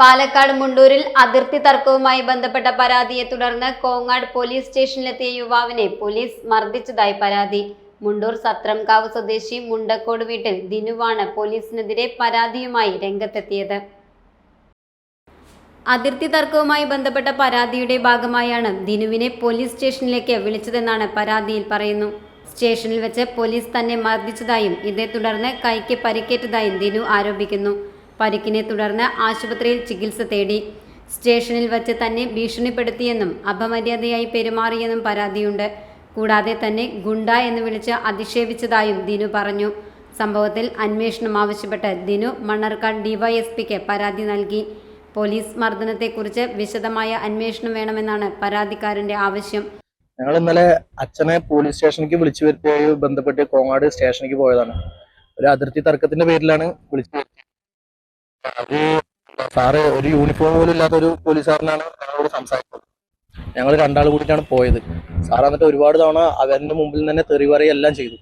പാലക്കാട് മുണ്ടൂരിൽ അതിർത്തി തർക്കവുമായി ബന്ധപ്പെട്ട പരാതിയെ തുടർന്ന് കോങ്ങാട് പോലീസ് സ്റ്റേഷനിലെത്തിയ യുവാവിനെ പോലീസ് മർദ്ദിച്ചതായി പരാതി. മുണ്ടൂർ സത്രംകാവ് സ്വദേശി മുണ്ടക്കോട് വീട്ടിൽ ദിനുവാണ് പോലീസിനെതിരെ പരാതിയുമായി രംഗത്തെത്തിയത്. അതിർത്തി തർക്കവുമായി ബന്ധപ്പെട്ട പരാതിയുടെ ഭാഗമായാണ് ദിനുവിനെ പോലീസ് സ്റ്റേഷനിലേക്ക് വിളിച്ചതെന്നാണ് പരാതിയിൽ പറയുന്നു. സ്റ്റേഷനിൽ വെച്ച് പോലീസ് തന്നെ മർദ്ദിച്ചതായും ഇതേ തുടർന്ന് കൈക്ക് പരിക്കേറ്റതായും ദിനു ആരോപിക്കുന്നു. പരിക്കിനെ തുടർന്ന് ആശുപത്രിയിൽ ചികിത്സ തേടി. സ്റ്റേഷനിൽ വച്ച് തന്നെ ഭീഷണിപ്പെടുത്തിയെന്നും അപമര്യാദയായി പെരുമാറിയെന്നും പരാതിയുണ്ട്. കൂടാതെ തന്നെ ഗുണ്ട എന്ന് വിളിച്ച് അധിക്ഷേപിച്ചതായും ദിനു പറഞ്ഞു. സംഭവത്തിൽ അന്വേഷണം ആവശ്യപ്പെട്ട് ദിനു മണ്ണാർക്കാട് ഡിവൈഎസ്പിക്ക് പരാതി നൽകി. പോലീസ് മർദ്ദനത്തെക്കുറിച്ച് വിശദമായ അന്വേഷണം വേണമെന്നാണ് പരാതിക്കാരന്റെ ആവശ്യം. ഞങ്ങൾ ഇന്നലെ അച്ഛനെ പോലീസ് സ്റ്റേഷനിലേക്ക് വിളിച്ചു വരുത്തിയായി ബന്ധപ്പെട്ട് കോങ്ങാട് സ്റ്റേഷനിലേക്ക് പോയതാണ്. ഒരു അതിർത്തി തർക്കത്തിന്റെ പേരിലാണ് വിളിച്ചു വരുത്തിയത്. സാറ് ഒരു യൂണിഫോം പോലും ഇല്ലാത്ത ഒരു പോലീസുകാരനാണ് ഞങ്ങളോട് സംസാരിച്ചത്. ഞങ്ങൾ രണ്ടാൾ കൂടിയിട്ടാണ് പോയത്. സാർ എന്നിട്ട് ഒരുപാട് തവണ അവരുടെ മുമ്പിൽ തന്നെ തെറി പറയുകയെല്ലാം ചെയ്തു.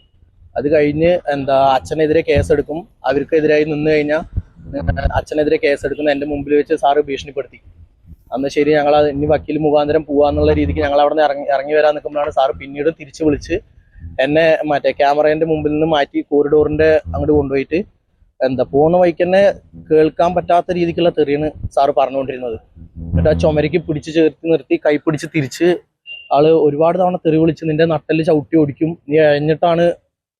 അത് കഴിഞ്ഞ് അച്ഛനെതിരെ കേസെടുക്കും, അവർക്കെതിരായി നിന്ന് കഴിഞ്ഞാൽ അച്ഛനെതിരെ കേസെടുക്കുന്ന എൻ്റെ മുമ്പിൽ വെച്ച് സാറ് ഭീഷണിപ്പെടുത്തി. അന്ന് ശരി, ഞങ്ങൾ ഇനി വക്കീൽ മുഖാന്തരം പോവാന്നുള്ള രീതിക്ക് ഞങ്ങൾ അവിടെ നിന്ന് ഇറങ്ങി വരാൻ നിൽക്കുമ്പോഴാണ് സാറ് പിന്നീട് തിരിച്ചു വിളിച്ച് എന്നെ ക്യാമറേന്റെ മുമ്പിൽ നിന്ന് മാറ്റി കോറിഡോറിന്റെ അങ്ങോട്ട് കൊണ്ടുപോയിട്ട് പോകുന്ന വഴിക്ക് തന്നെ കേൾക്കാൻ പറ്റാത്ത രീതിക്കുള്ള തെറിയാണ് സാറ് പറഞ്ഞുകൊണ്ടിരുന്നത്. എന്നിട്ട് ആ ചുമരയ്ക്ക് പിടിച്ച് ചേർത്ത് നിർത്തി കൈ പിടിച്ച് തിരിച്ച് ആള് ഒരുപാട് തവണ തെറി വിളിച്ച് നിന്റെ നട്ടല് ചവിട്ടി ഓടിക്കും, നീ കഴിഞ്ഞിട്ടാണ്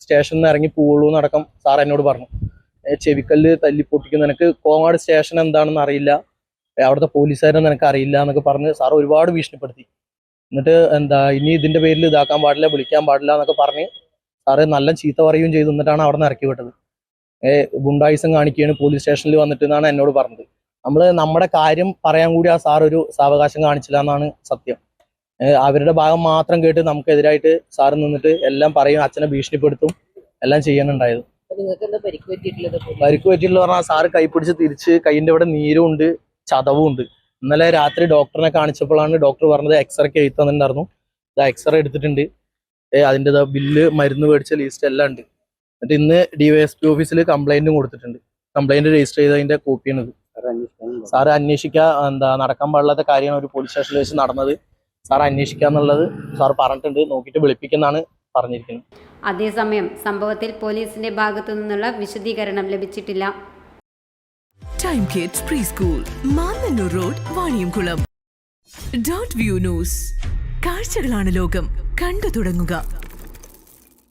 സ്റ്റേഷനിൽ നിന്ന് ഇറങ്ങി പോവുള്ളൂ എന്നടക്കം സാർ എന്നോട് പറഞ്ഞു. ചെവിക്കല്ല് തല്ലിപ്പൊട്ടിക്കും, നിനക്ക് കോങ്ങാട് സ്റ്റേഷൻ എന്താണെന്ന് അറിയില്ല, അവിടുത്തെ പോലീസുകാരെ നിനക്ക് അറിയില്ല എന്നൊക്കെ പറഞ്ഞ് സാർ ഒരുപാട് ഭീഷണിപ്പെടുത്തി. എന്നിട്ട് ഇനി ഇതിന്റെ പേരിൽ ഇതാക്കാൻ പാടില്ല, വിളിക്കാൻ പാടില്ല എന്നൊക്കെ പറഞ്ഞ് സാറ് നല്ല ചീത്ത പറയുകയും ചെയ്തു. എന്നിട്ടാണ് അവിടെ നിന്ന് ഇറക്കി വിട്ടത്. ഗുണ്ടായുസം കാണിക്കുകയാണ് പോലീസ് സ്റ്റേഷനിൽ വന്നിട്ട് എന്നാണ് എന്നോട് പറഞ്ഞത്. നമ്മുടെ കാര്യം പറയാൻ കൂടി ആ സാർ ഒരു സാവകാശം കാണിച്ചില്ല എന്നാണ് സത്യം. അവരുടെ ഭാഗം മാത്രം കേട്ട് നമുക്കെതിരായിട്ട് സാറ് നിന്നിട്ട് എല്ലാം പറയും, അച്ഛനെ ഭീഷണിപ്പെടുത്തും, എല്ലാം ചെയ്യാനുണ്ടായത്. പരിക്ക് പറ്റിയിട്ടുള്ള പറഞ്ഞാൽ സാറ് കൈ പിടിച്ച് തിരിച്ച് കൈയിന്റെ ഇവിടെ നീരും ഉണ്ട്, ചതവും ഉണ്ട്. ഇന്നലെ രാത്രി ഡോക്ടറിനെ കാണിച്ചപ്പോഴാണ് ഡോക്ടർ പറഞ്ഞത് എക്സ്റേക്ക് എഴുതി തന്നിട്ടുണ്ടായിരുന്നു. എക്സ്റേ എടുത്തിട്ടുണ്ട്, അതിൻ്റെ ബില്ല്, മരുന്ന് മേടിച്ച ലിസ്റ്റ് എല്ലാം ഉണ്ട്. എന്നിട്ട് ഇന്ന് ഡിവൈഎസ്പി ഓഫീസിൽ കംപ്ലൈന്റും കൊടുത്തിട്ടുണ്ട്. കംപ്ലൈന്റ് രജിസ്റ്റർ ചെയ്തതിന്റെ കോപ്പിയാണിത്. സാറ് അന്വേഷിക്കുക, നടക്കാൻ പാടില്ലാത്ത കാര്യമാണ് ഒരു പോലീസ് സ്റ്റേഷനിൽ വെച്ച് നടന്നത്. സാർ അന്വേഷിക്കുക എന്നുള്ളത് സാർ പറഞ്ഞിട്ടുണ്ട്, നോക്കിയിട്ട് വിളിപ്പിക്കുന്നതാണ് പറഞ്ഞിരിക്കുന്നത്. അതേസമയം സംഭവത്തിൽ പോലീസിന്റെ ഭാഗത്തു നിന്നുള്ള വിശദീകരണം ലഭിച്ചിട്ടില്ല. Time kids pre school, Mannannur road, Vaniyamkulam. .View news, കാഴ്ചകളാണ് ലോകം, കണ്ടു തുടങ്ങുക.